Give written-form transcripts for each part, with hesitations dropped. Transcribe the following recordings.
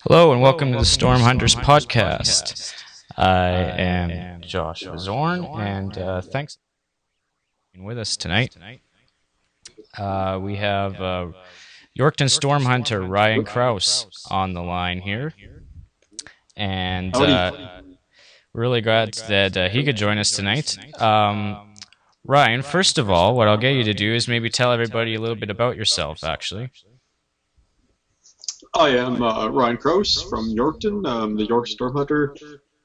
Hello and welcome to the Storm Hunters podcast. I am Josh Zorn, and thanks for being with us tonight. We have Yorkton Storm Hunter Ryan Crouse on the line here, and really glad that he could join us tonight. Ryan, first of all, what I'll get you to do is maybe tell everybody a little bit about yourself, actually. I am Ryan Crouse from Yorkton, the Yorkton Storm Hunter.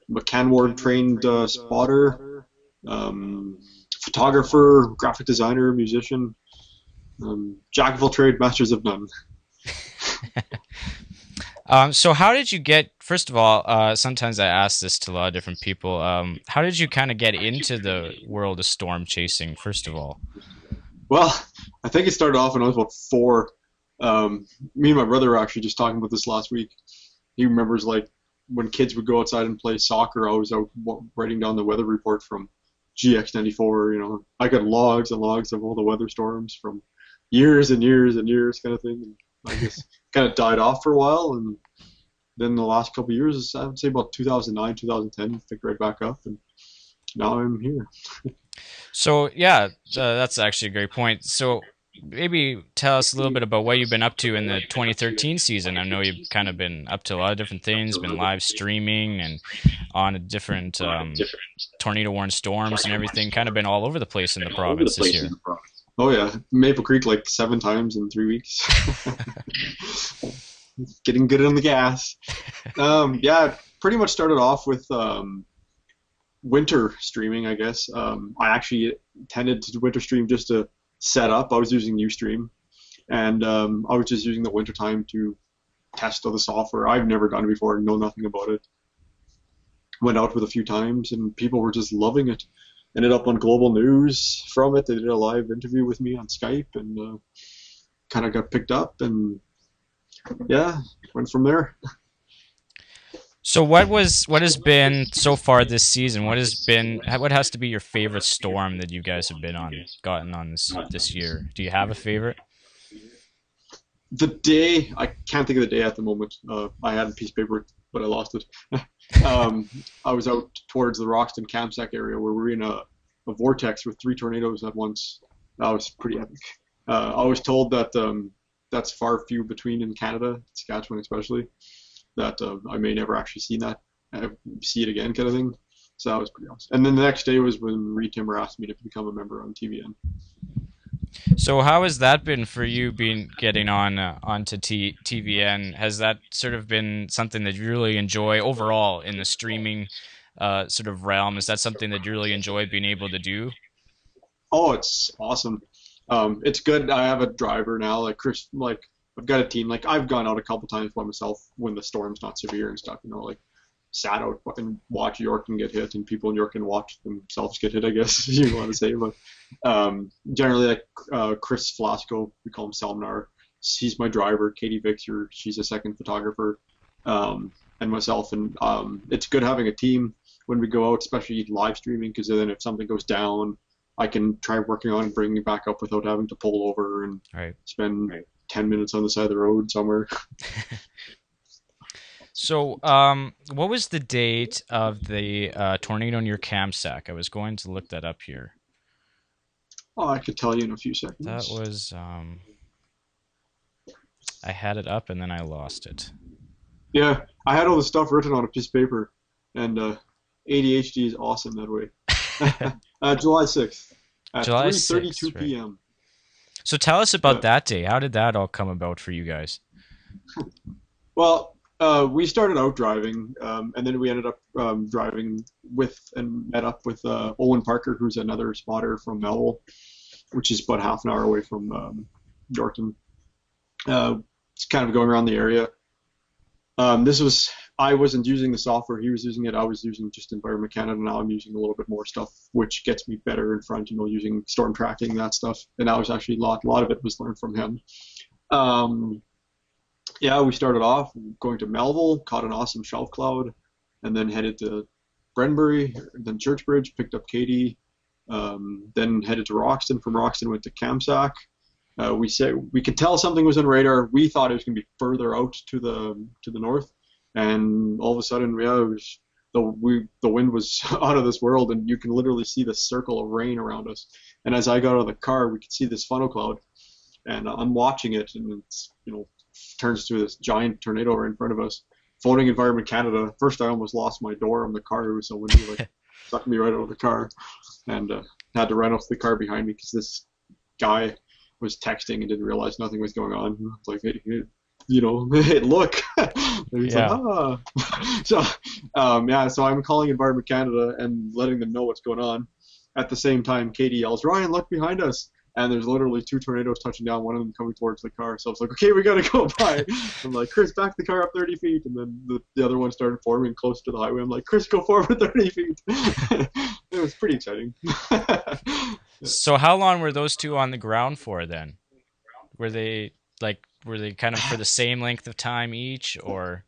I'm a Canward trained spotter, photographer, graphic designer, musician, jack of all trades, masters of none. So how did you get, first of all, sometimes I ask this to a lot of different people, how did you kind of get into the world of storm chasing, first of all? Well, I think it started off when I was about 4. Me and my brother were actually just talking about this last week. He remembers like when kids would go outside and play soccer, I was out writing down the weather report from GX94. You know, I got logs and logs of all the weather storms from years and years and years, kind of thing. And I guess kind of died off for a while, and then the last couple of years, I would say about 2009, 2010, picked right back up, and now I'm here. So yeah, that's actually a great point. So maybe tell us a little bit about what you've been up to in the 2013 season. I know you've kind of been up to a lot of different things, been live streaming and on a different tornado-warned storms and everything, kind of been all over the place in the province this year. Oh yeah, Maple Creek like 7 times in 3 weeks. Getting good on the gas. Yeah, pretty much started off with winter streaming, I guess. I actually intended to winter stream just to set up. I was using Ustream, and I was just using the winter time to test all the software. I've never done it before, know nothing about it. Went out with a few times, and people were just loving it. Ended up on Global News from it. They did a live interview with me on Skype, and kind of got picked up, and yeah, went from there. So what has been so far this season? What has to be your favorite storm that you guys have gotten on this year? Do you have a favorite? The day, I can't think of the day at the moment. I had a piece of paper, but I lost it. I was out towards the Roxton Camsack area where we're in a vortex with 3 tornadoes at once. That was pretty epic. I was told that that's far few between in Canada, Saskatchewan especially, that I may never actually see it again, kind of thing. So that was pretty awesome. And then the next day was when Reed Timmer asked me to become a member on TVN. So how has that been for you, getting onto TVN? Has that sort of been something that you really enjoy overall in the streaming sort of realm? Is that something that you really enjoy being able to do? Oh, it's awesome. It's good. I have a driver now, like Chris. Like I've got a team. Like I've gone out a couple times by myself when the storm's not severe and stuff. You know, like sat out and watch Yorkton get hit, and people in Yorkton watch themselves get hit, I guess you want to say. But generally, like Chris Flasco, we call him Salminar. He's my driver. Katie Vixer, she's a second photographer, and myself. And it's good having a team when we go out, especially live streaming, because then if something goes down, I can try working on bringing it back up without having to pull over and spend 10 minutes on the side of the road somewhere. So, what was the date of the tornado near Camsack? I was going to look that up here. Oh, I could tell you in a few seconds. That was, I had it up and then I lost it. Yeah, I had all the stuff written on a piece of paper, and ADHD is awesome that way. July 6th at 3:32 p.m. So tell us about that day. How did that all come about for you guys? Well, we started out driving, and then we ended up driving with and met up with Owen Parker, who's another spotter from Melville, which is about half an hour away from Yorkton. It's kind of going around the area. I wasn't using the software, he was using it. I was using just Environment Canada. Now I'm using a little bit more stuff, which gets me better in front, you know, using storm tracking, that stuff. And that was actually a lot of it was learned from him. Yeah, we started off going to Melville, caught an awesome shelf cloud, and then headed to Brenbury, then Churchbridge, picked up Katie, then headed to Roxton. From Roxton went to Camsack. We could tell something was on radar. We thought it was going to be further out to the north, and all of a sudden, yeah, the wind was out of this world, and you can literally see the circle of rain around us. And as I got out of the car, we could see this funnel cloud, and I'm watching it, and it's turns to this giant tornado right in front of us. Floating Environment Canada. First, I almost lost my door on the car. It was so windy, like sucked me right out of the car, and had to run off the car behind me because this guy was texting and didn't realize nothing was going on. I was like, hey, hey, look. And he's like, ah. So, yeah, so I'm calling Environment Canada and letting them know what's going on. At the same time, Katie yells, Ryan, look behind us. And there's literally two tornadoes touching down, one of them coming towards the car. So I was like, okay, we got to go by. I'm like, Chris, back the car up 30 feet. And then the other one started forming close to the highway. I'm like, Chris, go forward 30 feet. It was pretty exciting. So how long were those two on the ground for then? Were they kind of for the same length of time each, or?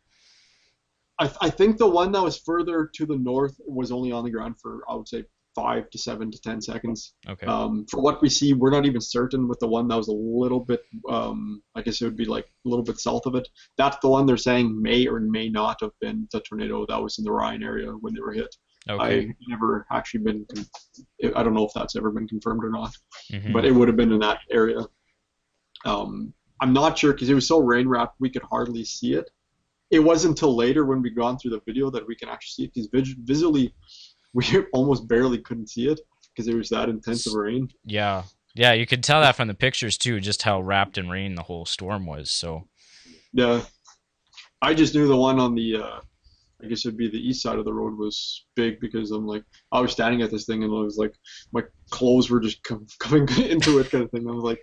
I think the one that was further to the north was only on the ground for, I would say, 5 to 7 to 10 seconds. Okay. For what we see, we're not even certain with the one that was a little bit, I guess it would be like a little bit south of it. That's the one they're saying may or may not have been the tornado that was in the Ryan area when they were hit. Okay. I never actually been, I don't know if that's ever been confirmed or not, Mm-hmm. but it would have been in that area. I'm not sure because it was so rain wrapped we could hardly see it. It wasn't until later when we gone through the video that we can actually see it because visually we almost barely couldn't see it because it was that intense of rain. Yeah, you could tell that from the pictures too, just how wrapped in rain the whole storm was. So yeah, I just knew the one on the I guess it'd be the east side of the road was big because I was standing at this thing and I was like my clothes were just coming into it kind of thing. I was like,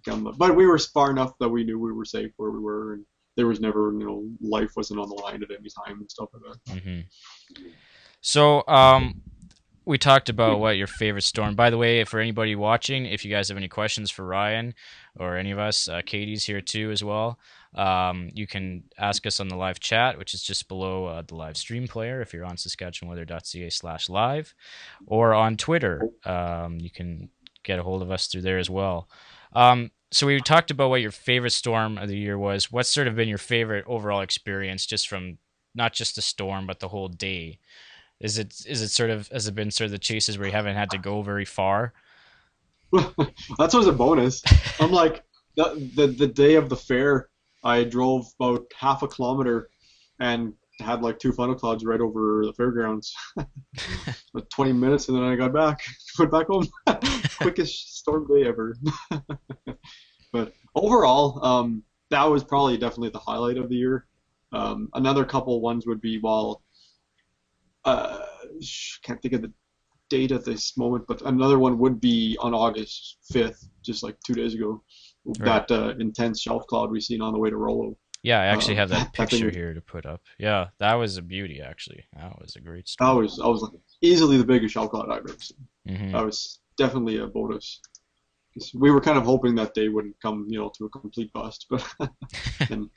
but we were far enough that we knew we were safe where we were, and there was never life wasn't on the line at any time and stuff like that. Mm-hmm. So, we talked about what your favorite storm. By the way, for anybody watching, if you guys have any questions for Ryan or any of us, Katie's here too as well. You can ask us on the live chat, which is just below the live stream player if you're on saskatchewanweather.ca/live, or on Twitter. You can get a hold of us through there as well. So we talked about what your favorite storm of the year was. What's sort of been your favorite overall experience, just from not just the storm but the whole day? Has it been sort of the chases where you haven't had to go very far? That's always a bonus. I'm like the day of the fair, I drove about half a kilometer and had like 2 funnel clouds right over the fairgrounds. About 20 minutes, and then I got back, went back home. Quickest storm day ever. But overall, that was probably definitely the highlight of the year. Another couple ones would be can't think of the date at this moment, but another one would be on August 5th, just like 2 days ago. Right. That intense shelf cloud we seen on the way to Rollo. Yeah, I actually have that picture here to put up. Yeah, that was a beauty, actually. That was a great story. I was like, easily the biggest shelf cloud I've ever seen. Mm-hmm. That was definitely a bonus. We were kind of hoping that day wouldn't come, to a complete bust. But and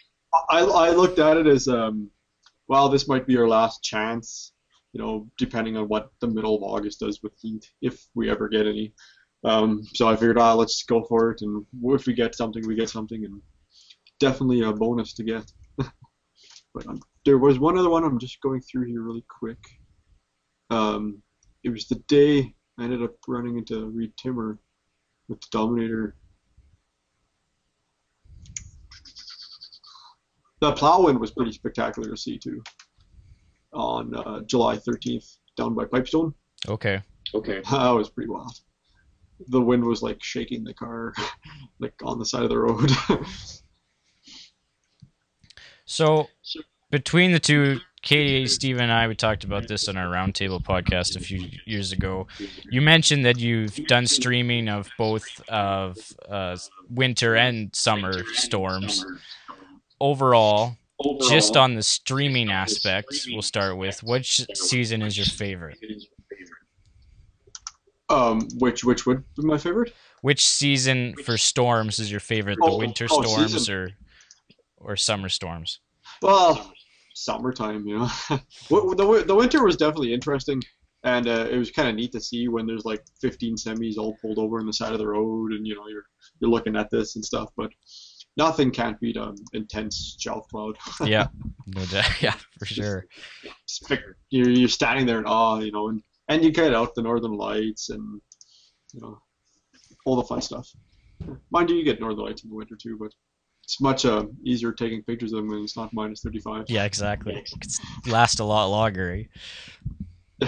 I looked at it as, well, this might be our last chance, depending on what the middle of August does with heat, if we ever get any. So I figured, let's go for it, and if we get something, we get something, and definitely a bonus to get. But there was one other one I'm just going through here really quick. It was the day I ended up running into Reed Timmer with the Dominator. The plow wind was pretty spectacular to see too. On July 13th, down by Pipestone. Okay. That was pretty wild. The wind was like shaking the car, like on the side of the road. So, between the two, Katie, Steve, and I, we talked about this on our Roundtable podcast a few years ago. You mentioned that you've done streaming of both winter and summer storms. Overall, just on the streaming aspect, we'll start with, which season is your favorite? Which would be my favorite? Which season for storms is your favorite? The winter storms season. Or summer storms? Well, summertime, The winter was definitely interesting, and it was kind of neat to see when there's like 15 semis all pulled over on the side of the road, and you're looking at this and stuff. But nothing can't beat intense shelf cloud. Yeah, no doubt. Yeah, for sure. You're standing there in awe, you know, and you get out the northern lights and you know all the fun stuff. Mind you, you get northern lights in the winter too, but it's much easier taking pictures of them when it's not minus 35. Yeah, exactly. It could last a lot longer. Eh?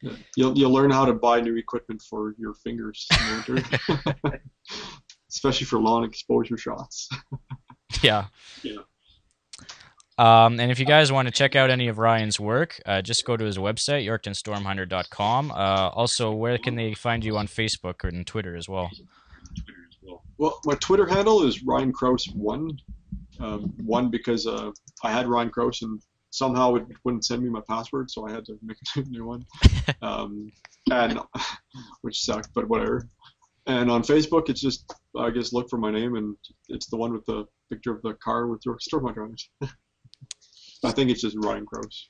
Yeah. You'll learn how to buy new equipment for your fingers in the winter, especially for long exposure shots. Yeah. Yeah. And if you guys want to check out any of Ryan's work, just go to his website, yorktonstormhunter.com. Also, where can they find you on Facebook and Twitter as well? Well, my Twitter handle is Ryan Crouse1. One because I had Ryan Crouse and somehow it wouldn't send me my password, so I had to make a new one, and which sucked, but whatever. And on Facebook, it's just I guess look for my name, and it's the one with the picture of the car with Yorkton Storm Hunter on it. I think it's just Ryan Crouse,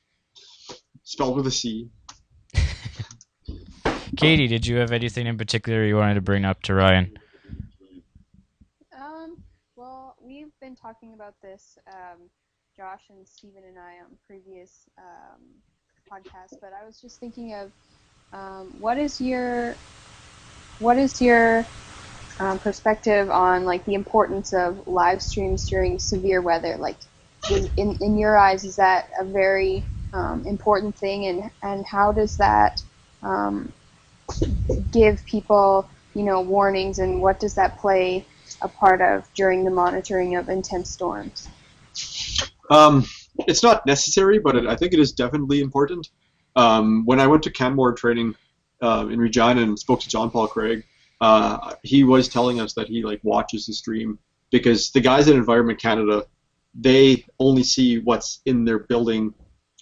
spelled with a C. Katie, did you have anything in particular you wanted to bring up to Ryan? Well, we've been talking about this, Josh and Stephen and I, on previous podcasts, but I was just thinking of what is your perspective on like the importance of live streams during severe weather? Like, in your eyes, is that a very important thing, and how does that give people, you know, warnings, and what does that play a part of during the monitoring of intense storms? It's not necessary, but I think it is definitely important. When I went to Canmore training in Regina and spoke to John Paul Craig, he was telling us that he like watches the stream because the guys at Environment Canada, they only see what's in their building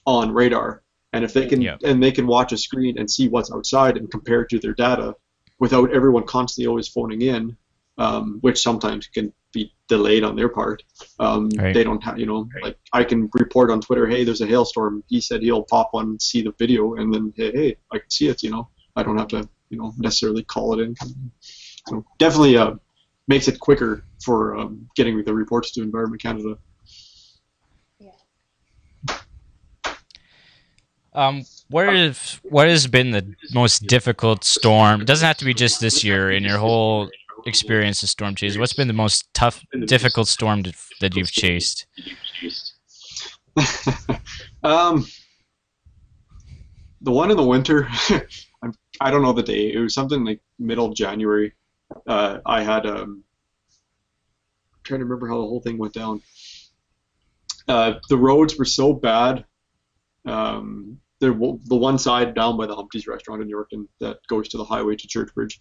on radar, and if they can and they can watch a screen and see what's outside and compare it to their data without everyone constantly always phoning in, which sometimes can be delayed on their part. Right. They don't have, you know, like I can report on Twitter, hey, there's a hailstorm. He said he'll pop on, see the video, and then hey, I can see it. You know, I don't have to, you know, necessarily call it in. So definitely makes it quicker for getting the reports to Environment Canada. What has been the most difficult storm? It doesn't have to be just this year. In your whole experience of storm chasing, what's been the most difficult storm that you've chased? The one in the winter, I don't know the day. It was something like middle of January. I had I'm trying to remember how the whole thing went down. The roads were so bad. The one side down by the Humpty's restaurant in Yorkton that goes to the highway to Churchbridge,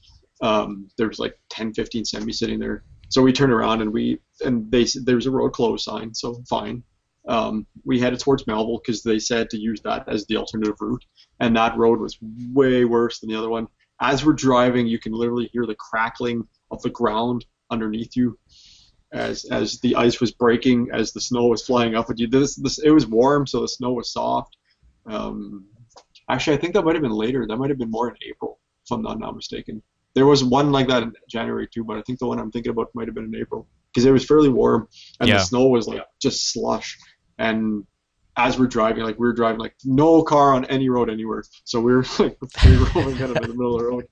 there was like 10, 15 semis sitting there. So we turned around and they said there was a road closed sign, so fine. We headed towards Melville because they said to use that as the alternative route, and that road was way worse than the other one. As we're driving, you can literally hear the crackling of the ground underneath you as the ice was breaking, as the snow was flying up at you. It was warm, so the snow was soft. Actually, I think that might have been later. That might have been more in April, if I'm not mistaken. There was one like that in January too, but I think the one I'm thinking about might have been in April because it was fairly warm and the snow was like just slush. And as we're driving, like we were driving like no car on any road anywhere, so we were like rolling kind of in the middle of the road.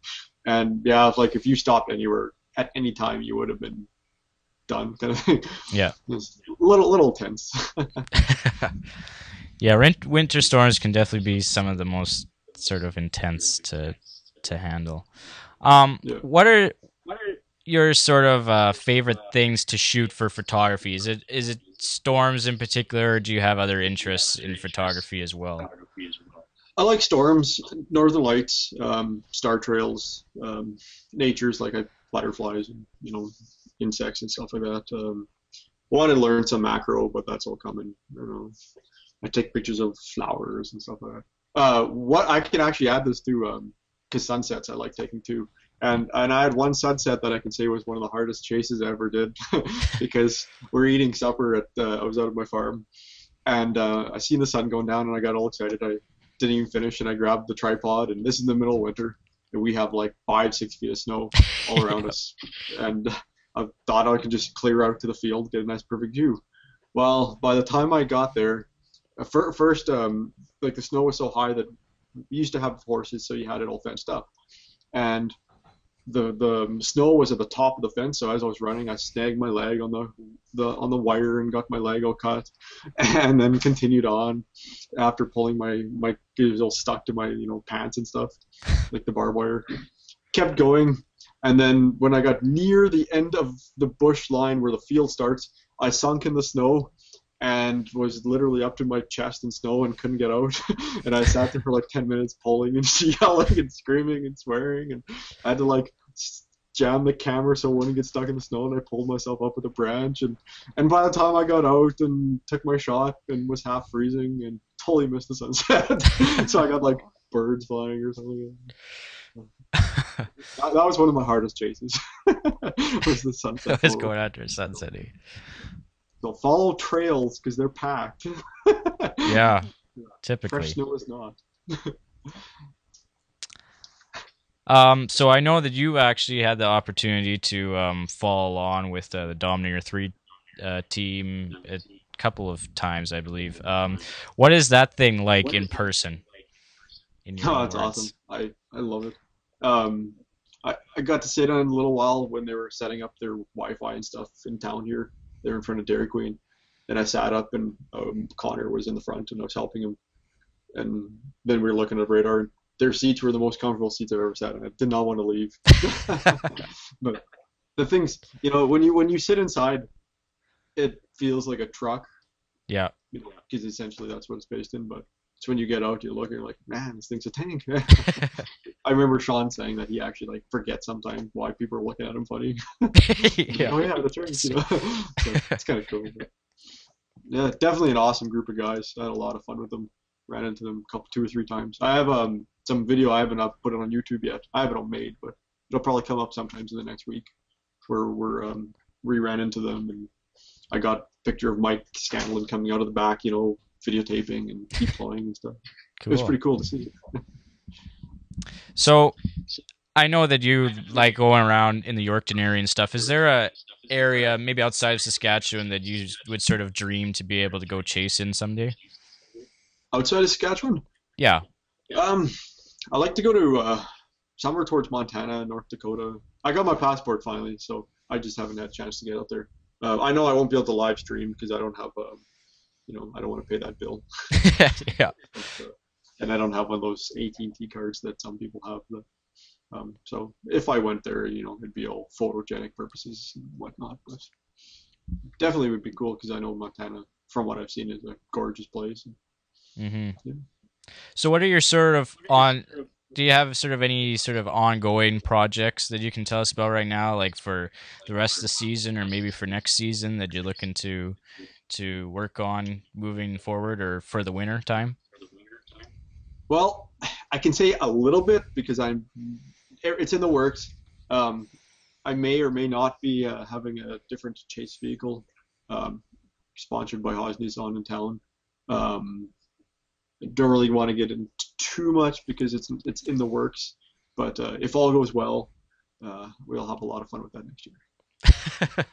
And yeah, like if you stopped anywhere at any time, you would have been done, kind of thing. Yeah, it was a little tense. Yeah, winter storms can definitely be some of the most sort of intense to handle. What are your sort of favorite things to shoot for photography? Is it storms in particular, or do you have other interests in photography as well? I like storms, northern lights, star trails, natures like butterflies and insects and stuff like that. Wanted to learn some macro, but that's all coming. I take pictures of flowers and stuff like that. What I can actually add this to, because sunsets I like taking too. And I had one sunset that I can say was one of the hardest chases I ever did because we're eating supper I was out at my farm, and I seen the sun going down and I got all excited. I didn't even finish and I grabbed the tripod, and this is in the middle of winter and we have like 5-6 feet of snow all around us, and I thought I could just clear out to the field, get a nice perfect view. Well, by the time I got there, first, like the snow was so high that we used to have horses, so you had it all fenced up, and the snow was at the top of the fence. So as I was running, I snagged my leg on the wire and got my leg all cut, and then continued on after pulling my it was all stuck to my pants and stuff, like the barbed wire. Kept going, and then when I got near the end of the bush line where the field starts, I sunk in the snow and was literally up to my chest in snow and couldn't get out. And I sat there for like 10 minutes pulling and yelling and screaming and swearing, and I had to like jam the camera so it wouldn't get stuck in the snow, and I pulled myself up with a branch, and by the time I got out and took my shot and was half freezing and totally missed the sunset. So I got like birds flying or something. That was one of my hardest chases. Was the sunset. I was going after sunsetting. So follow trails because they're packed. Yeah, typically. Fresh snow is not. So I know that you actually had the opportunity to follow along with the Dominator 3 team a couple of times, I believe. What is that thing like in person? In your own It's words? awesome. I love it. I got to sit on a little while when they were setting up their Wi-Fi and stuff in town here. They were in front of Dairy Queen, and I sat up, and Connor was in the front, and I was helping him. And then we were looking at the radar. Their seats were the most comfortable seats I've ever sat in. I did not want to leave. But the things, when you sit inside, it feels like a truck, Yeah. because essentially that's what it's based in. But it's when you get out, you're like, man, this thing's a tank. I remember Sean saying that he actually like forgets sometimes why people are looking at him funny. Yeah. Oh yeah, that's right. So it's kind of cool. But yeah, definitely an awesome group of guys. I had a lot of fun with them. Ran into them two or three times. I have some video I haven't put it on YouTube yet. I have it all made, but it'll probably come up sometimes in the next week, where we ran into them, and I got a picture of Mike Scanlon coming out of the back, videotaping and deploying and stuff. Cool. It was pretty cool to see. So I know that you like going around in the Yorkton area and stuff. Is there a area maybe outside of Saskatchewan that you would sort of dream to be able to go chase in someday? Outside of Saskatchewan, Yeah. I like to go to somewhere towards Montana, North Dakota. I got my passport finally, so I just haven't had a chance to get out there. I know I won't be able to live stream because I don't have I don't want to pay that bill. Yeah. And I don't have one of those AT&T cards that some people have. So if I went there, it'd be all photogenic purposes and whatnot. But definitely would be cool because I know Montana, from what I've seen, is a gorgeous place. Mm-hmm. Yeah. So what are your do you have sort of any sort of ongoing projects that you can tell us about right now, like for the rest of the season or maybe for next season that you're looking to work on moving forward or for the winter time? Well, I can say a little bit because it's in the works. I may or may not be having a different chase vehicle sponsored by Haas Nissan in town. I don't really want to get into too much because it's in the works, but if all goes well, we'll have a lot of fun with that next year.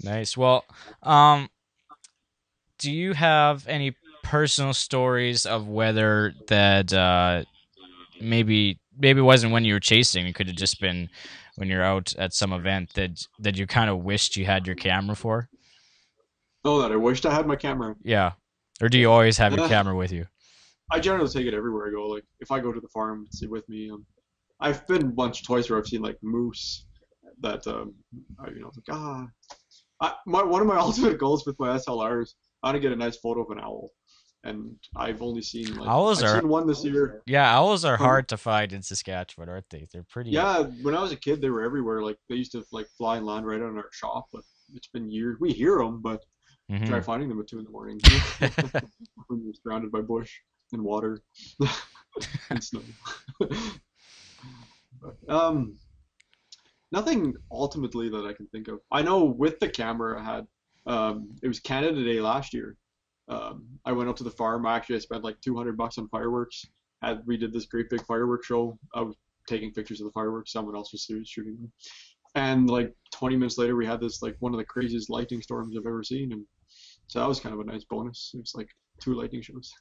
Nice. Well, do you have any personal stories of weather that maybe it wasn't when you were chasing, it could have just been when you're out at some event that you kind of wished you had your camera for? Oh, that I wished I had my camera. Yeah. Or do you always have your camera with you? I generally take it everywhere I go. Like if I go to the farm, it's with me. I've been a bunch of twice where I've seen like moose that one of my ultimate goals with my SLRs, I want to get a nice photo of an owl, and I've only seen seen one this year. Yeah, owls are hard to find in Saskatchewan, aren't they? They're pretty. Yeah, when I was a kid, they were everywhere. Like they used to like fly and land right out in our shop, but it's been years. We hear them, but try finding them at 2 a.m. when you're surrounded by bush and water and snow. But, nothing ultimately that I can think of. I know with the camera I had, it was Canada Day last year. I went up to the farm. I spent like $200 on fireworks. We did this great big fireworks show. I was taking pictures of the fireworks. Someone else was shooting them. and like 20 minutes later, we had this like one of the craziest lightning storms I've ever seen, and so that was kind of a nice bonus. It was like 2 lightning shows.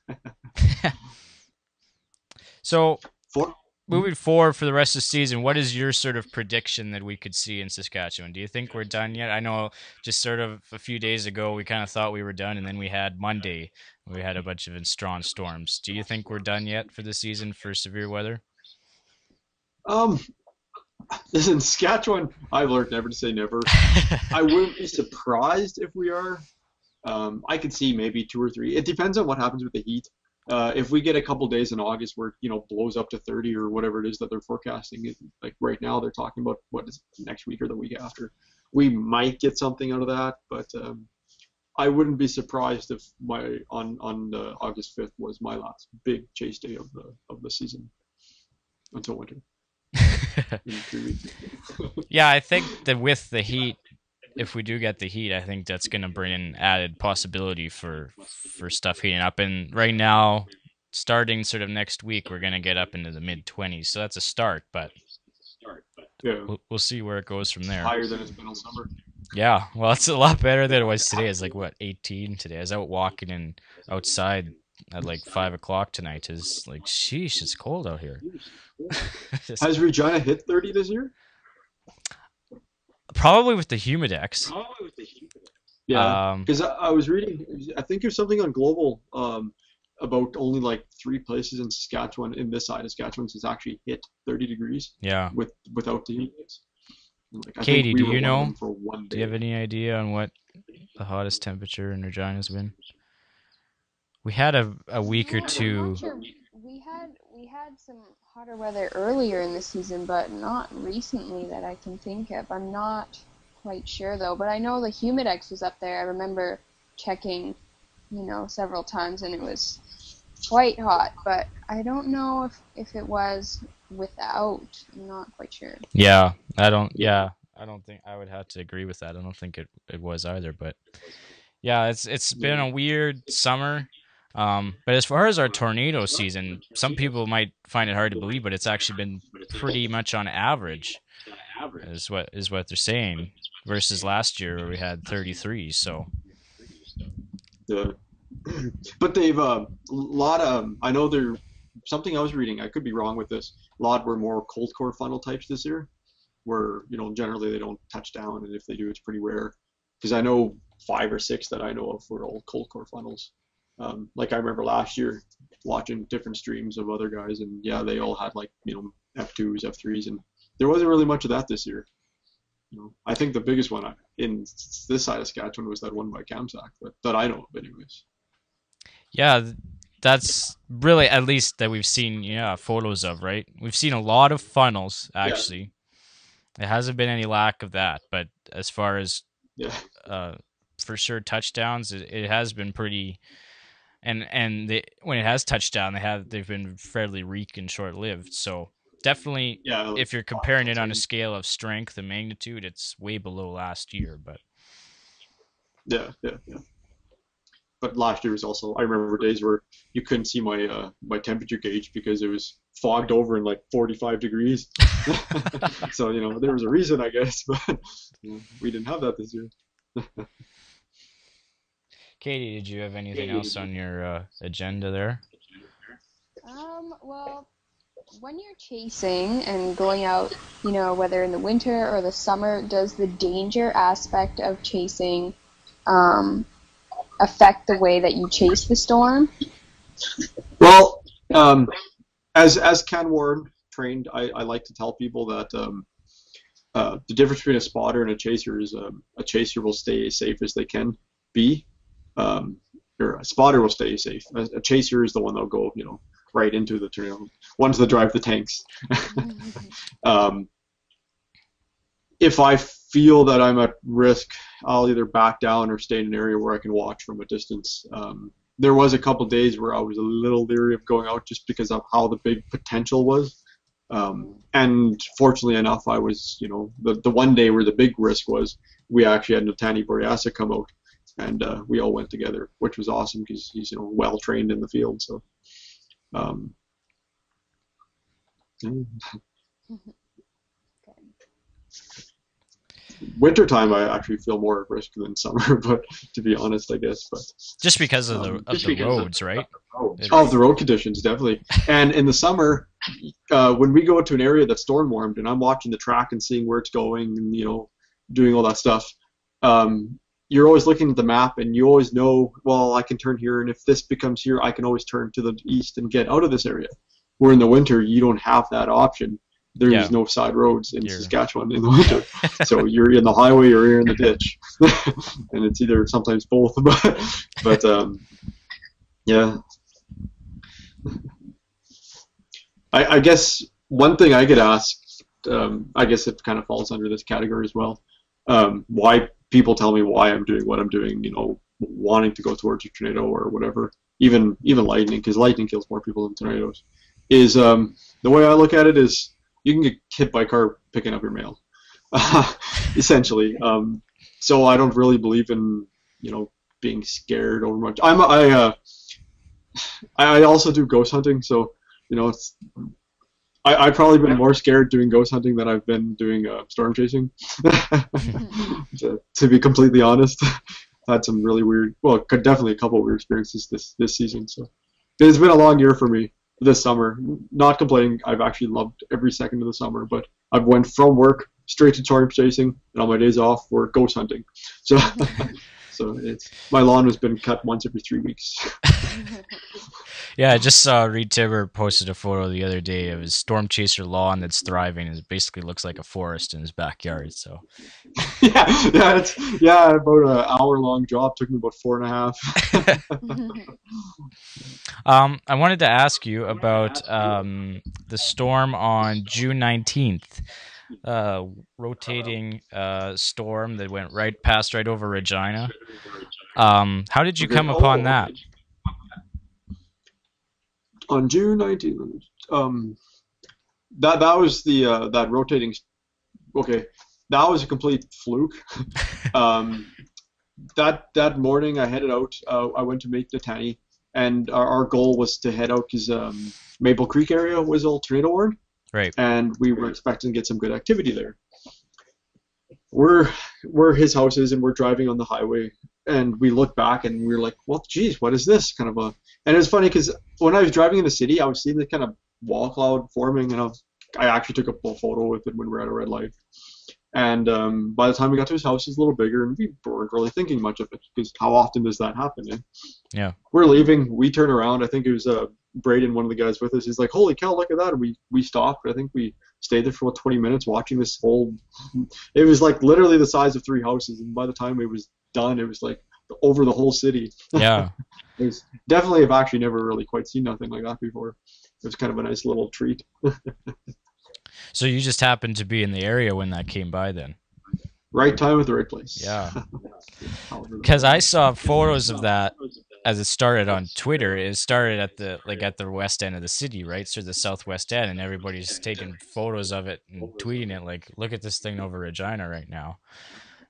So, 4. moving forward for the rest of the season, what is your sort of prediction that we could see in Saskatchewan? Do you think we're done yet? I know just sort of a few days ago we kind of thought we were done, and then we had Monday. We had a bunch of strong storms. Do you think we're done yet for the season for severe weather? Um, Listen, Saskatchewan, I've learned never to say never. I wouldn't be surprised if we are. I could see maybe 2 or 3. It depends on what happens with the heat. If we get a couple days in August where blows up to 30 or whatever it is that they're forecasting, like right now they're talking about what is it, next week or the week after, we might get something out of that. But I wouldn't be surprised if my on August 5th was my last big chase day of the season until winter in 3 weeks. Yeah, I think that with the heat, if we do get the heat, I think that's going to bring in added possibility for stuff heating up. And right now, starting sort of next week, we're going to get up into the mid-20s. So that's a start, but Yeah, we'll see where it goes from there. higher than it's been all summer. Yeah, well, it's a lot better than it was today. It's like, what, 18 today? I was out walking and outside at like 5 o'clock tonight. It's like, sheesh, it's cold out here. Has Regina hit 30 this year? Probably with the Humidex. Yeah, because I was reading, I think there's something on Global about only like 3 places in Saskatchewan, in this side of Saskatchewan, has actually hit 30 degrees Yeah. without the heat index. Like, I Katie, think we do were you one of know? them for 1 day. Do you have any idea on what the hottest temperature in Regina's been? We had a week or I'm two. not sure. We had some hotter weather earlier in the season, but not recently that I can think of. I'm not quite sure though, but I know the Humidex was up there. I remember checking, several times, and it was quite hot. But I don't know if it was without. I'm not quite sure. Yeah, I don't think I would have to agree with that. I don't think it was either, but yeah, it's been a weird summer. But as far as our tornado season, some people might find it hard to believe, but it's actually been pretty much on average, is what they're saying, versus last year where we had 33. So Yeah. But they've a lot of, I know they're, something I was reading, I could be wrong with this, a lot were more cold core funnel types this year, where, generally they don't touch down, and if they do, it's pretty rare. Because I know 5 or 6 that I know of were all cold core funnels. Like I remember last year watching different streams of other guys, and yeah, they all had like, F2s, F3s, and there wasn't really much of that this year. I think the biggest one in this side of Saskatchewan was that one by Camsack, that I know of anyways. yeah, that's really, at least that we've seen, photos of, right? We've seen a lot of funnels actually. There hasn't been any lack of that, but as far as Yeah. for sure touchdowns, it has been pretty. And when it has touchdown, they've been fairly weak and short lived. So definitely, Yeah. if you're comparing it on a scale of strength and magnitude, it's way below last year. But Yeah. But last year was also, I remember days where you couldn't see my my temperature gauge because it was fogged over in like 45 degrees. So, there was a reason, I guess, but we didn't have that this year. Katie, did you have anything else on your agenda there? Well, when you're chasing and going out, whether in the winter or the summer, does the danger aspect of chasing affect the way that you chase the storm? Well, as Ken Warren trained, I like to tell people that the difference between a spotter and a chaser is a chaser will stay as safe as they can be, or a spotter will stay safe. A chaser is the one that'll go, right into the tornado. Ones that drive the tanks. If I feel that I'm at risk, I'll either back down or stay in an area where I can watch from a distance. There was a couple days where I was a little leery of going out just because of how the big potential was. And fortunately enough, I was, the one day where the big risk was, we actually had Natani Boreasa come out, and we all went together, which was awesome because he's, well trained in the field. So, wintertime I actually feel more at risk than summer, but to be honest, I guess. But Just because of the roads, right? oh, the road conditions definitely. And in the summer, when we go to an area that's storm warmed, and I'm watching the track and seeing where it's going, and doing all that stuff, you're always looking at the map, and you always know, well, I can turn here, and if this becomes here, I can always turn to the east and get out of this area. Where in the winter, you don't have that option. There's no side roads in Saskatchewan in the winter, so you're in the highway or you're in the ditch, and it's either sometimes both. But yeah, I guess one thing I get asked, I guess it kind of falls under this category as well. Why people tell me why I'm doing what I'm doing, wanting to go towards a tornado or whatever, even lightning, because lightning kills more people than tornadoes. Is the way I look at it is, you can get hit by a car picking up your mail, essentially. So I don't really believe in, being scared over much. I also do ghost hunting, so I've probably been more scared doing ghost hunting than I've been doing storm chasing. to be completely honest, I had some really weird, well, definitely a couple of weird experiences this season. So it's been a long year for me. This summer, not complaining, I've actually loved every second of the summer, but I've went from work straight to storm chasing, and on my days off we're ghost hunting. So so my lawn has been cut once every 3 weeks. Yeah, I just saw Reed Tibber posted a photo the other day of his storm chaser lawn that's thriving. It basically looks like a forest in his backyard. So it's about an hour-long job. Took me about 4.5. I wanted to ask you about the storm on June 19th. Rotating storm that went right over Regina. How did you come upon that? On June 19th, that was the that rotating. Okay, that was a complete fluke. That morning I headed out. I went to meet Natani, and our goal was to head out because Maple Creek area was all tornado warned. Right. And we were expecting to get some good activity there. We're his houses, and we're driving on the highway, and we look back and we're like, well, geez, what is this? And it's funny because when I was driving in the city, I was seeing this kind of wall cloud forming, and I actually took a full photo with it when we were at a red light. And by the time we got to his house, it was a little bigger, and we weren't really thinking much of it, because how often does that happen? Eh? Yeah. We're leaving. We turn around. I think it was Braden, one of the guys with us. He's like, holy cow, look at that. And we stopped. I think we stayed there for about 20 minutes watching this whole... It was like literally the size of 3 houses, and by the time it was done, it was like over the whole city. Yeah. It was definitely, I've actually never really quite seen nothing like that before. It was kind of a nice little treat. So you just happened to be in the area when that came by then? Right time at the right place. Yeah. Because I saw photos of that as it started on Twitter. It started at the west end of the city, right? So the southwest end, and everybody's taking photos of it and tweeting it like, look at this thing over Regina right now.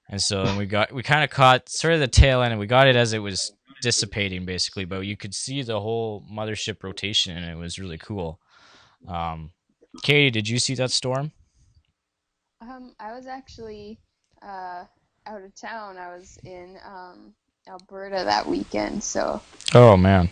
And so we kind of caught sort of the tail end, and we got it as it was dissipating basically, but you could see the whole mothership rotation, and it was really cool. Katie, did you see that storm? I was actually out of town. I was in Alberta that weekend, so. Oh man.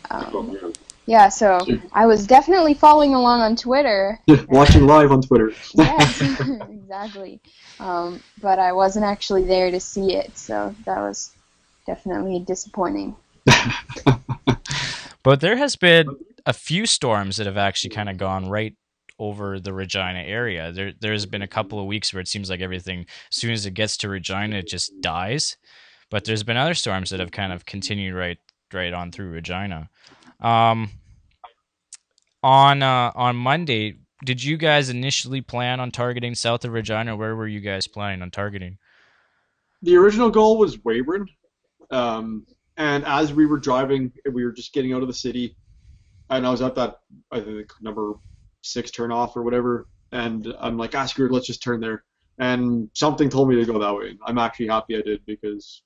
Yeah, so I was definitely following along on Twitter. Watching live on Twitter. Yes, exactly. But I wasn't actually there to see it, so that was definitely disappointing. But there has been a few storms that have actually kind of gone right over the Regina area. There's been a couple of weeks where it seems like everything, as soon as it gets to Regina, it just dies. But there's been other storms that have kind of continued right on through Regina. On Monday, did you guys initially plan on targeting south of Regina? Where were you guys planning on targeting? The original goal was Weyburn. And as we were driving, we were just getting out of the city, and I was at that, I think, number 6 turnoff or whatever, and I'm like, screw it, let's just turn there. And something told me to go that way. I'm actually happy I did, because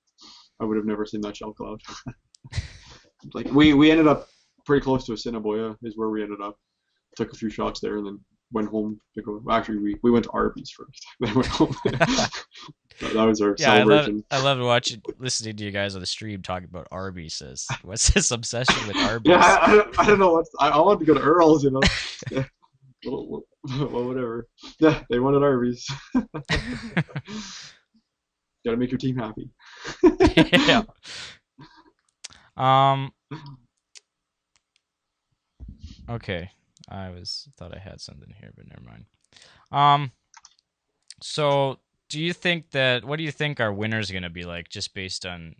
I would have never seen that shell cloud. Like we ended up pretty close to Assiniboia is where we ended up. Took a few shots there, and then went home to go. Actually, we went to Arby's first. Then went home. That was our Yeah, celebration. I love listening to you guys on the stream talking about Arby's. What's this obsession with Arby's? Yeah, I don't know what I wanted to go to Earl's, you know. Yeah. Well, whatever. Yeah, they wanted Arby's. Gotta make your team happy. Yeah. Okay. Thought I had something here, but never mind. So what do you think our winter's gonna be like, just based on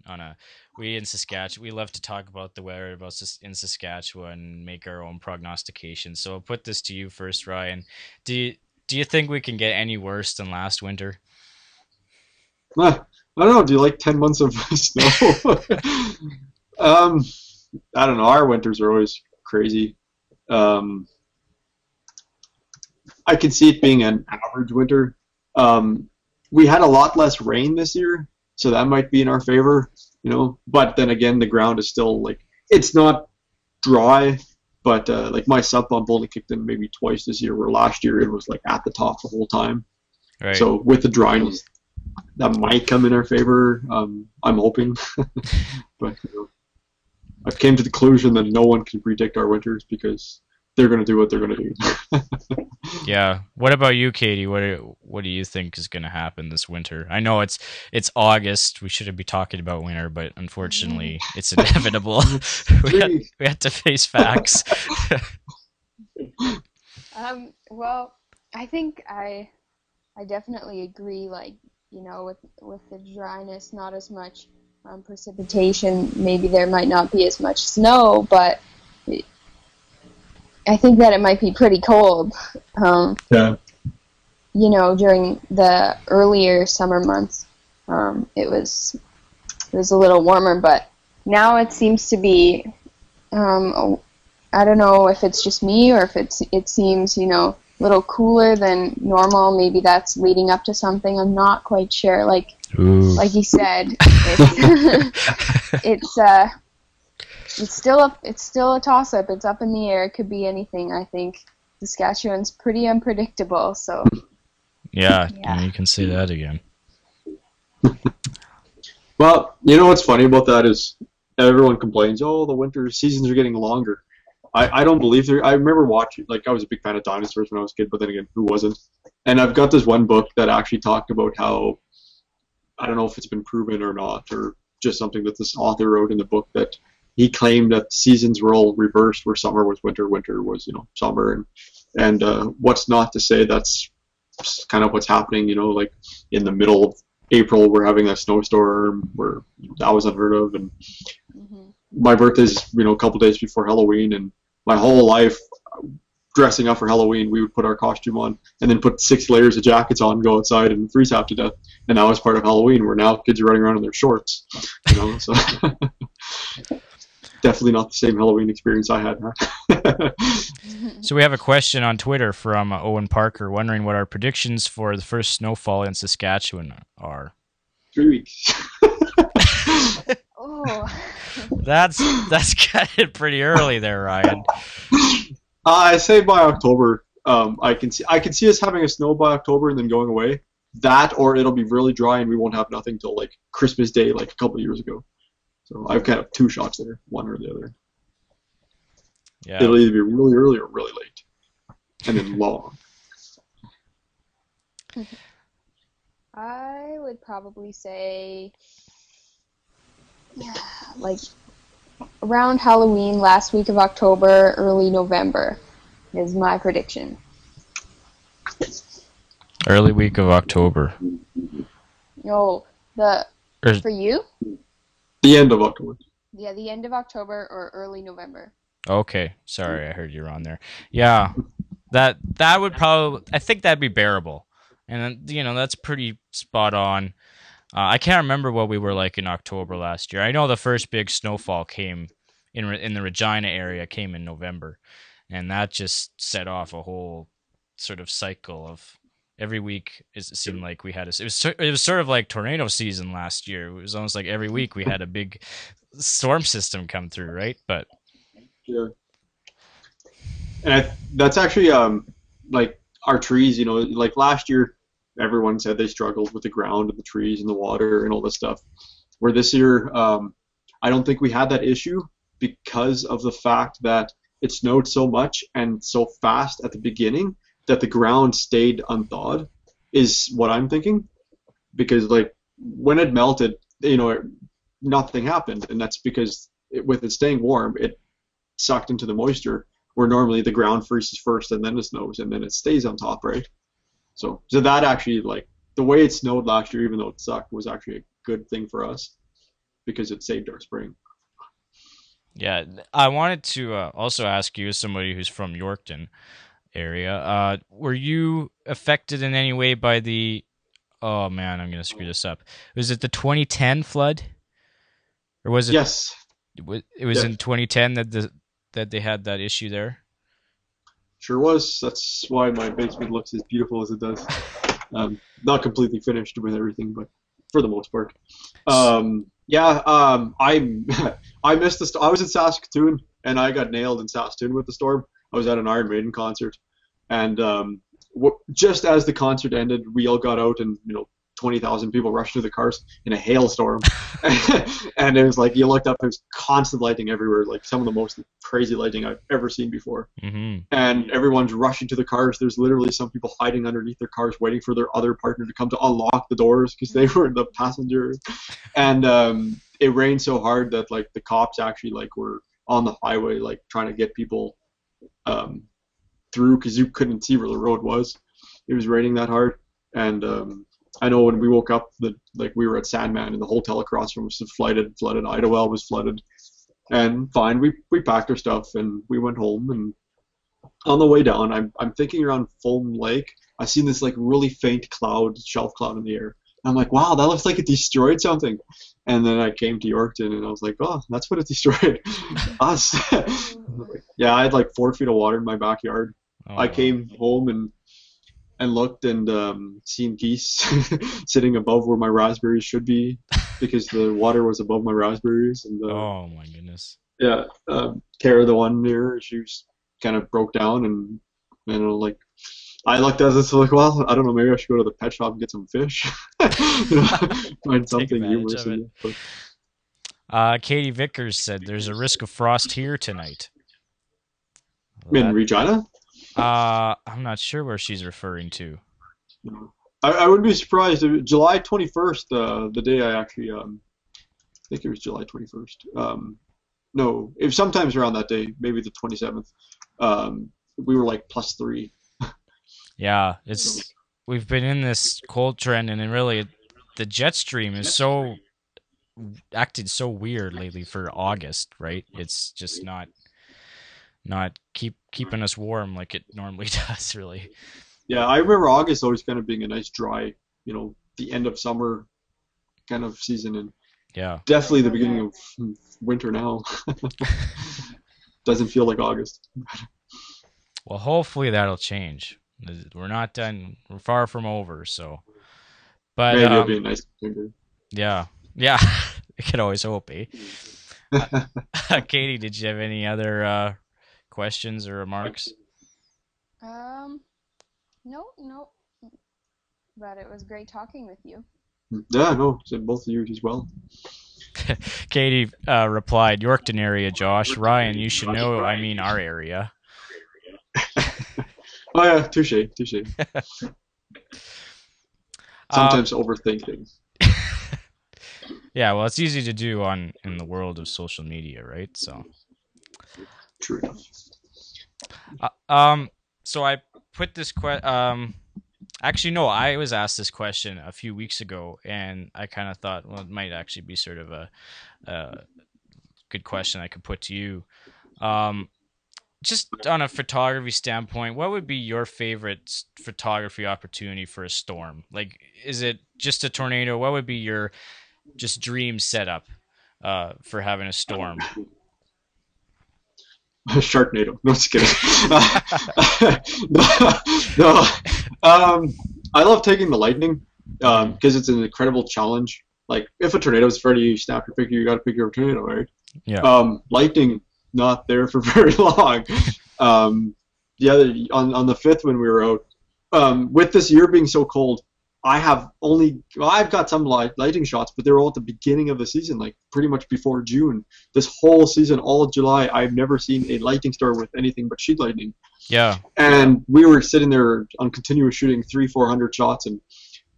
we in Saskatchewan, we love to talk about the weather in Saskatchewan, make our own prognostications. So I'll put this to you first, Ryan. Do you think we can get any worse than last winter? I don't know. Do you like 10 months of snow? I don't know. Our winters are always crazy. I can see it being an average winter. We had a lot less rain this year, so that might be in our favor, you know. But then again, the ground is still like, it's not dry, but like my sump pump only kicked in maybe twice this year, where last year it was like at the top the whole time. Right. So with the dryness, that might come in our favor. I'm hoping, but you know, I've came to the conclusion that no one can predict our winters because they're going to do what they're going to do. Yeah. What about you, Katie? What do you think is going to happen this winter? I know it's August. We shouldn't be talking about winter, but unfortunately, it's inevitable. we have to face facts. Well, I think I definitely agree. Like, you know, with the dryness, not as much precipitation. Maybe there might not be as much snow, but I think that it might be pretty cold. Yeah. You know, during the earlier summer months, it was a little warmer, but now it seems to be. I don't know if it's just me or if it seems, you know, a little cooler than normal. Maybe that's leading up to something. I'm not quite sure. Like you said, it's still a toss-up. It's up in the air. It could be anything. I think Saskatchewan's pretty unpredictable. So yeah. You can say that again. Well, you know what's funny about that is everyone complains, oh, the winter seasons are getting longer. I don't believe I remember watching, like, I was a big fan of dinosaurs when I was a kid, but then again, who wasn't? And I've got this one book that actually talked about how, I don't know if it's been proven or not, or just something that this author wrote in the book, that he claimed that seasons were all reversed, where summer was winter, winter was, you know, summer, and what's not to say that's kind of what's happening, you know, like in the middle of April we're having a snowstorm where that was unheard of, and my birthday's, you know, a couple days before Halloween, and my whole life dressing up for Halloween, we would put our costume on and then put 6 layers of jackets on, go outside and freeze half to death, and that was part of Halloween, where now kids are running around in their shorts, you know, so definitely not the same Halloween experience I had. Huh? So we have a question on Twitter from Owen Parker, wondering what our predictions for the first snowfall in Saskatchewan are. 3 weeks. Oh. That's kind of pretty early there, Ryan. I say by October. I can see us having a snow by October and then going away. That, or it'll be really dry and we won't have nothing till like Christmas Day, like a couple of years ago. So I've kind of 2 shots there, one or the other. Yeah. It'll either be really early or really late, and then long. I would probably say, like, around Halloween, last week of October, early November is my prediction. Early week of October. No, for you? The end of October. Yeah, the end of October or early November. Okay, sorry, I heard you wrong there. Yeah, that would probably, I think that'd be bearable, and you know, that's pretty spot on. I can't remember what we were like in October last year. I know the first big snowfall came in the Regina area, came in November, and that just set off a whole sort of cycle of every week. It seemed like we had it was sort of like tornado season last year. It was almost like every week we had a big storm system come through, right? But yeah, and that's actually like our trees. You know, like last year, everyone said they struggled with the ground and the trees and the water and all this stuff. Where this year, I don't think we had that issue because of the fact that it snowed so much and so fast at the beginning that the ground stayed unthawed, is what I'm thinking. Because like when it melted, nothing happened, and that's because with it staying warm, it sucked into the moisture, where normally the ground freezes first and then it snows and then it stays on top, right? So that actually, like, the way it snowed last year, even though it sucked, was actually a good thing for us because it saved our spring. Yeah, I wanted to also ask you, as somebody who's from Yorkton area, were you affected in any way by the? Oh man, I'm gonna screw this up. Was it the 2010 flood, or was it? Yes. It was in 2010 that they had that issue there. Sure was. That's why my basement looks as beautiful as it does. Not completely finished with everything, but for the most part. I missed the. I was in Saskatoon, and I got nailed in Saskatoon with the storm. I was at an Iron Maiden concert, and just as the concert ended, we all got out, and 20,000 people rushed to the cars in a hailstorm, and it was like you looked up, there's constant lightning everywhere, like some of the most crazy lightning I've ever seen before. Mm-hmm. And everyone's rushing to the cars. There's literally some people hiding underneath their cars, waiting for their other partner to come to unlock the doors because they were the passengers. And it rained so hard that like the cops actually like were on the highway, like trying to get people through because you couldn't see where the road was. It was raining that hard, and I know when we woke up, we were at Sandman, and the hotel across from us was flooded. Idlewild was flooded, and fine, we packed our stuff and we went home. And on the way down, I'm thinking around Foam Lake, I seen this like really faint shelf cloud in the air. I'm like, wow, that looks like it destroyed something. And then I came to Yorkton, and I was like, oh, that's what it destroyed, us. Yeah, I had like 4 feet of water in my backyard. Oh, I came home and looked and seen geese sitting above where my raspberries should be because the water was above my raspberries. And oh my goodness. Yeah, Tara, the one near, she was kind of broke down, and like I looked at this like, well, I don't know, maybe I should go to the pet shop and get some fish. Find something humorous in it. But... Katie Vickers said there's a risk of frost here tonight. In Regina? I'm not sure where she's referring to. I wouldn't be surprised if July 21st, the day I actually, I think it was July 21st. No, it was sometimes around that day, maybe the 27th. We were like +3. Yeah, we've been in this cold trend, and really, the jet stream is acted so weird lately for August, right? It's just not keeping us warm like it normally does, really. Yeah, I remember August always kind of being a nice dry, the end of summer kind of season, and yeah, definitely the beginning of winter now. Doesn't feel like August. Well, hopefully that'll change. We're not done. We're far from over. So, but maybe it'll be a nice winter. Yeah. I can always hope, eh? Katie, did you have any other questions or remarks? No. But it was great talking with you. Yeah, no, said both of you as well. Katie replied, Yorkton area, Josh. Ryan, you should know, I mean our area. Oh yeah, touche. Sometimes overthink things. Yeah, well, it's easy to do in the world of social media, right? So. True enough. So I put this actually, no, I was asked this question a few weeks ago, and I kind of thought, well, it might actually be sort of a good question I could put to you. Just on a photography standpoint, what would be your favorite photography opportunity for a storm? Like, is it just a tornado? What would be your just dream setup for having a storm? Sharknado. No, just kidding. No. I love taking the lightning because it's an incredible challenge. Like, if a tornado is in front of you, you snap your picture, you got a picture of a tornado, right? Yeah. Lightning, not there for very long. On the 5th when we were out, with this year being so cold, I've got some lighting shots, but they're all at the beginning of the season, like pretty much before June. This whole season, all of July, I've never seen a lighting store with anything but sheet lightning. Yeah. And we were sitting there on continuous shooting 300-400 shots, and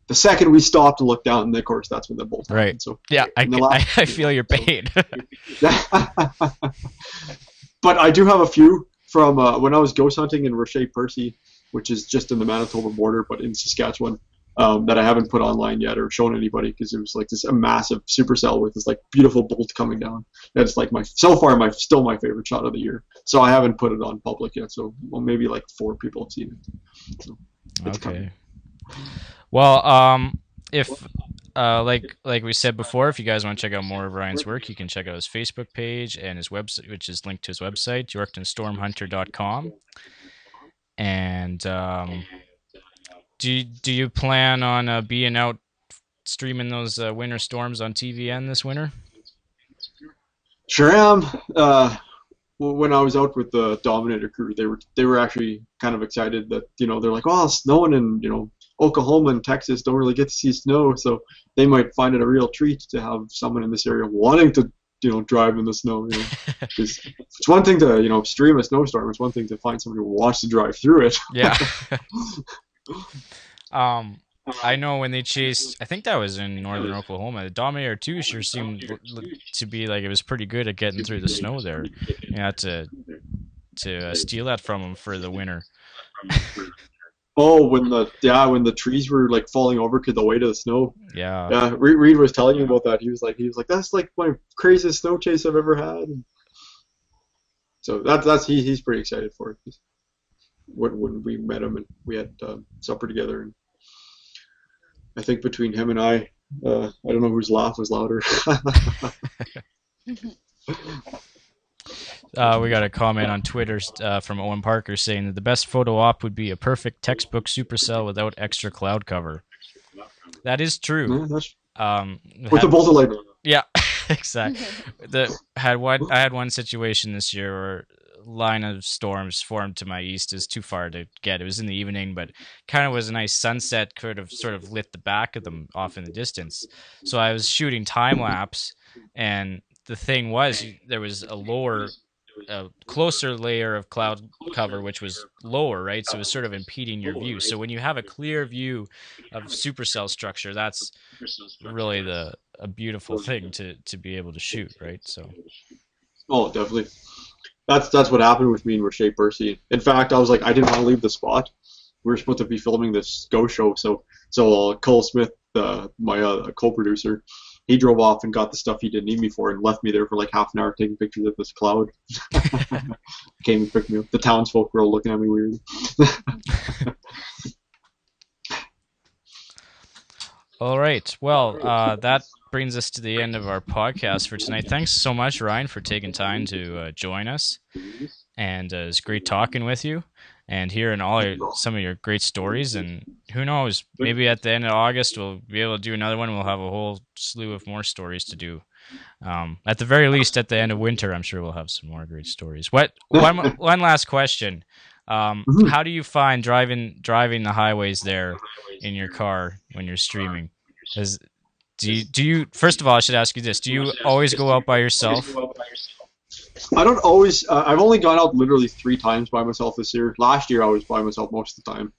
the second we stopped and looked down, and of course that's when the bolt happened. Right. So yeah, I feel your pain. But I do have a few from when I was ghost hunting in Roche Percy, which is just in the Manitoba border, but in Saskatchewan, that I haven't put online yet or shown anybody, because it was like a massive supercell with this like beautiful bolt coming down. That's like still my favorite shot of the year. So I haven't put it on public yet. So maybe like 4 people have seen it. So it's okay. Well, if like we said before, if you guys want to check out more of Ryan's work, you can check out his Facebook page and his website, which is linked to his website, yorktonstormhunter.com. And do you plan on being out streaming those winter storms on TVN this winter? Sure am. When I was out with the Dominator crew, they were actually kind of excited that they're like, oh, it's snowing in Oklahoma and Texas don't really get to see snow, so they might find it a real treat to have someone in this area wanting to drive in the snow. It's one thing to stream a snowstorm. It's one thing to find somebody who wants to drive through it. Yeah. I know when they chased, I think that was in northern Oklahoma, the Dominator 2 sure seemed to be like it was pretty good at getting through the snow there. You had to steal that from them for the winter. Oh, when the trees were like falling over because the weight of the snow. Yeah. Yeah, Reed was telling me about that. He was like, that's like my craziest snow chase I've ever had. So he's pretty excited for it. When we met him and we had supper together, and I think between him and I don't know whose laugh was louder. We got a comment on Twitter from Owen Parker saying that the best photo op would be a perfect textbook supercell without extra cloud cover. That is true. Yeah, with the bolt of lightning. Yeah, exactly. I had one situation this year where line of storms formed to my east is too far to get. It was in the evening, but kind of was a nice sunset, could have sort of lit the back of them off in the distance. So I was shooting time lapse, and the thing was there was a closer layer of cloud cover which was lower, right? So it was sort of impeding your view. So when you have a clear view of supercell structure, that's really a beautiful thing to be able to shoot, right? So oh, definitely. That's what happened with me in Roche Percy. In fact, I was like, I didn't want to leave the spot. We were supposed to be filming this Go show, so Cole Smith, my co-producer, he drove off and got the stuff he didn't need me for and left me there for like half an hour taking pictures of this cloud. Came and picked me up. The townsfolk were all looking at me weird. All right. Well, that brings us to the end of our podcast for tonight. Thanks so much, Ryan, for taking time to join us. And it's great talking with you and hearing some of your great stories. And who knows, maybe at the end of August we'll be able to do another one. We'll have a whole slew of more stories to do. At the very least, at the end of winter, I'm sure we'll have some more great stories. One last question. How do you find driving the highways there in your car when you're streaming? Do you first of all, I should ask you this: do you always go out by yourself? I don't always. I've only gone out literally 3 times by myself this year. Last year I was by myself most of the time.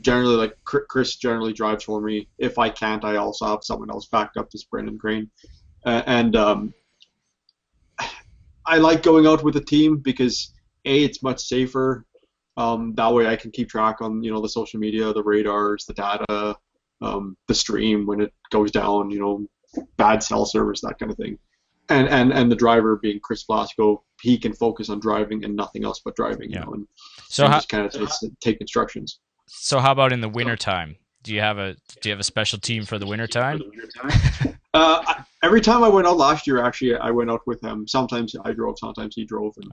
Generally, like Chris generally drives for me. If I can't, I also have someone else backed up, this Brendan Crane. And I like going out with a team because it's much safer. That way I can keep track on the social media, the radars, the data, the stream when it goes down, bad cell service, that kind of thing. And the driver being Chris Blasco, he can focus on driving and nothing else but driving, and so just kind of take instructions. So how about in the wintertime? Do you have a special team for the wintertime? Every time I went out last year, actually, I went out with him. Sometimes I drove, sometimes he drove. And,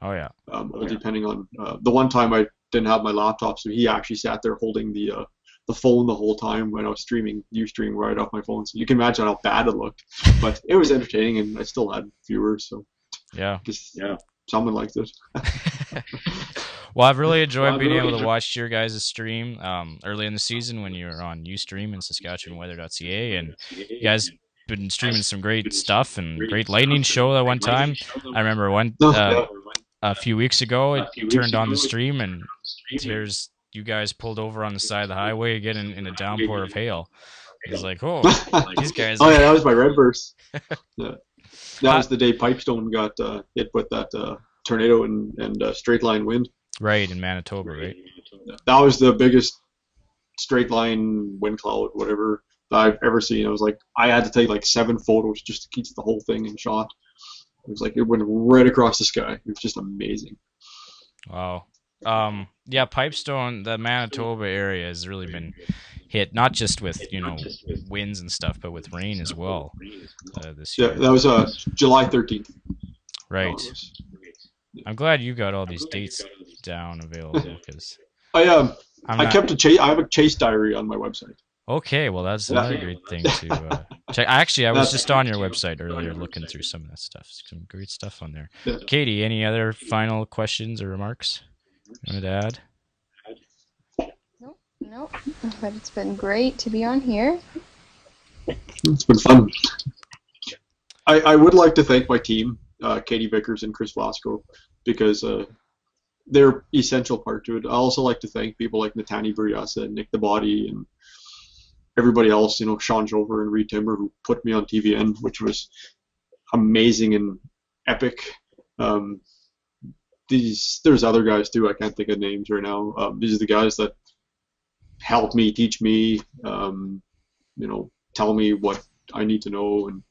depending on the one time I didn't have my laptop, so he actually sat there holding the phone the whole time when I was streaming. Ustream right off my phone, so you can imagine how bad it looked. But it was entertaining, and I still had viewers. So yeah, just someone liked it. Well, I've really enjoyed being able to watch your guys' stream early in the season when you were on Ustream and SaskatchewanWeather.ca, and you guys been streaming some great stuff and great lightning show at one time. I remember a few weeks ago, it turned on the stream, and here's you guys pulled over on the side of the highway again in a downpour of hail. It's like, oh, these guys. Oh yeah, that was my Redverse. Yeah. That was the day Pipestone got hit with that tornado and straight line wind. Right, in Manitoba, right? That was the biggest straight line wind cloud, whatever, that I've ever seen. I was like, I had to take like 7 photos just to keep the whole thing in shot. It was like, it went right across the sky. It was just amazing. Wow. Yeah, Pipestone, the Manitoba area has really been hit, not just with, winds and stuff, but with rain as well this year. Yeah, that was July 13th. Right. I'm glad you got all these dates down available, because I have a chase diary on my website. Okay, well that's another great thing to check. Actually, I was just on your website earlier looking through some of that stuff. Some great stuff on there. Yeah. Katie, any other final questions or remarks you wanted to add? Nope. But it's been great to be on here. It's been fun. I would like to thank my team, Katie Vickers and Chris Vlasco, because they're essential part to it. I also like to thank people like Natani Buriasa and Nick the Body and everybody else, Sean Jover and Reed Timber, who put me on TVN, which was amazing and epic. There's other guys too, I can't think of names right now. These are the guys that helped me, teach me, tell me what I need to know, and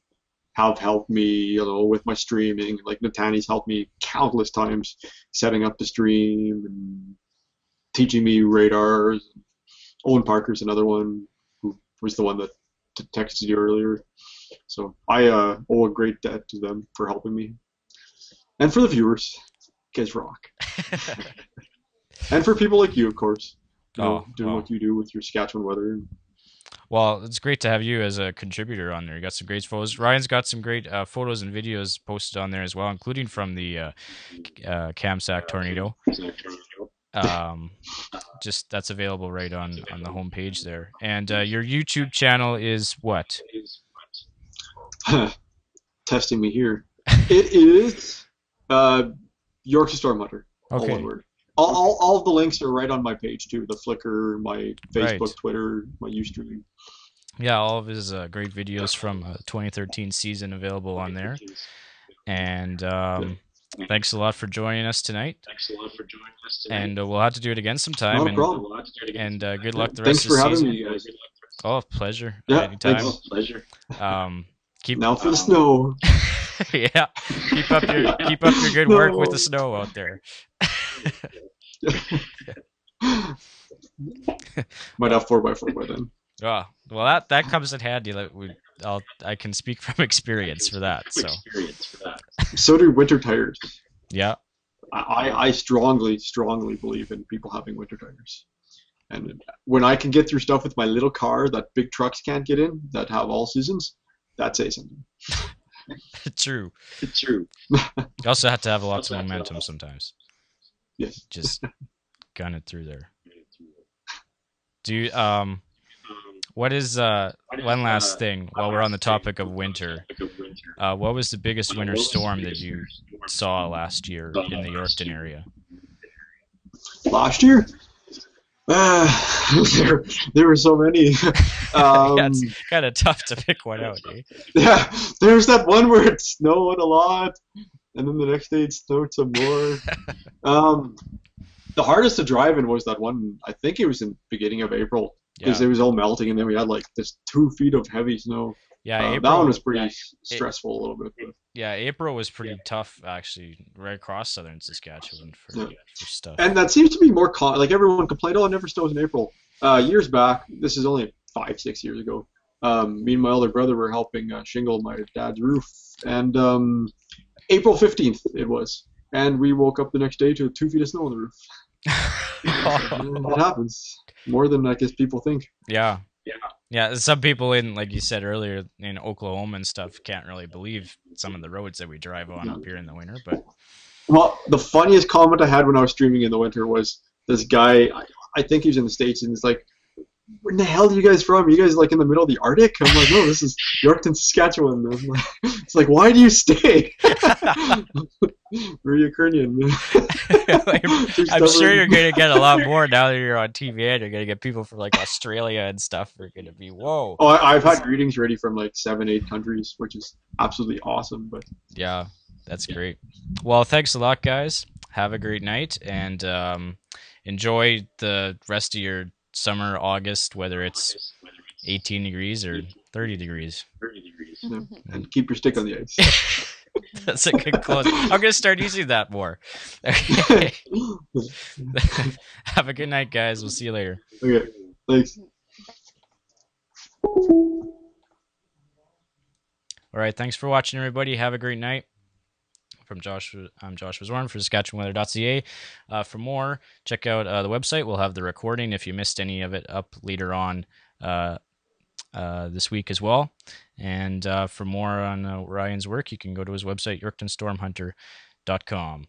have helped me, with my streaming. Like Natani's helped me countless times setting up the stream and teaching me radars. Owen Parker's another one, who was the one that texted you earlier. So I owe a great debt to them for helping me. And for the viewers, you guys rock. And for people like you, of course, doing what you do with your Saskatchewan weather. Well, it's great to have you as a contributor on there. You got some great photos. Ryan's got some great photos and videos posted on there as well, including from the Camsack tornado. Just that's available right on the homepage there. And your YouTube channel is what? Testing me here. It is Yorkton Storm Hunter. Okay. All one word. All of the links are right on my page too. The Flickr, my Facebook, right. Twitter, my Ustream. Yeah, all of his great videos from 2013 season available on there. And thanks a lot for joining us tonight. And we'll have to do it again sometime. No problem. And good luck the rest of the season. Thanks for having me, guys. Oh, pleasure. Yeah, anytime. Thanks. Pleasure. Keep now for the snow. Yeah, keep up your good work with the snow out there. Might have 4x4 by then. Oh, well, that comes in handy. I can speak from experience for that. So do winter tires. Yeah. I strongly believe in people having winter tires. And when I can get through stuff with my little car that big trucks can't get in, that have all seasons, that says something. True. You also have to have lots of momentum sometimes. Yes. Just gun it through there. Do you, what is one last thing while we're on the topic of winter? What was the biggest winter storm that you saw last year in the Yorkton area? Last year? There were so many. Yeah, it's kind of tough to pick one out, eh? Yeah, there's that one where it snowed a lot, and then the next day it snowed some more. The hardest to drive in was that one. I think it was in the beginning of April, because it was all melting, and then we had like this 2 feet of heavy snow. Yeah, April, that one was pretty stressful a little bit. But. Yeah, April was pretty tough, actually, right across southern Saskatchewan for stuff. And that seems to be more common. Like, everyone complained, oh, it never snows in April. Years back, this is only 5-6 years ago, me and my older brother were helping shingle my dad's roof. And April 15th it was. And we woke up the next day to 2 feet of snow on the roof. That happens. More than, I guess, people think. Yeah. Some people in, like you said earlier, in Oklahoma and stuff can't really believe some of the roads that we drive on up here in the winter, but Well, the funniest comment I had when I was streaming in the winter was this guy. I think he's in the States, and he's like, "Where the hell are you guys from? You guys like in the middle of the Arctic?" I'm like, "No, this is Yorkton, Saskatchewan." I'm like, it's like, why do you stay? We're Ukrainian. I'm sure you're going to get a lot more now that you're on TV, and you're going to get people from like Australia and stuff. Are going to be whoa. Oh, I've had greetings ready from like 7, 8 countries, which is absolutely awesome. But yeah, that's great. Well, thanks a lot, guys. Have a great night, and enjoy the rest of your summer, August, whether it's 18 degrees or 30 degrees. yeah, and keep your stick on the ice. That's a good close. I'm going to start using that more. Okay. Have a good night, guys. We'll see you later. Okay, thanks. All right, thanks for watching, everybody. Have a great night. I'm Joshua Zorn for SaskatchewanWeather.ca. For more, check out the website. We'll have the recording if you missed any of it up later on this week as well. And for more on Ryan's work, you can go to his website, YorktonStormHunter.com.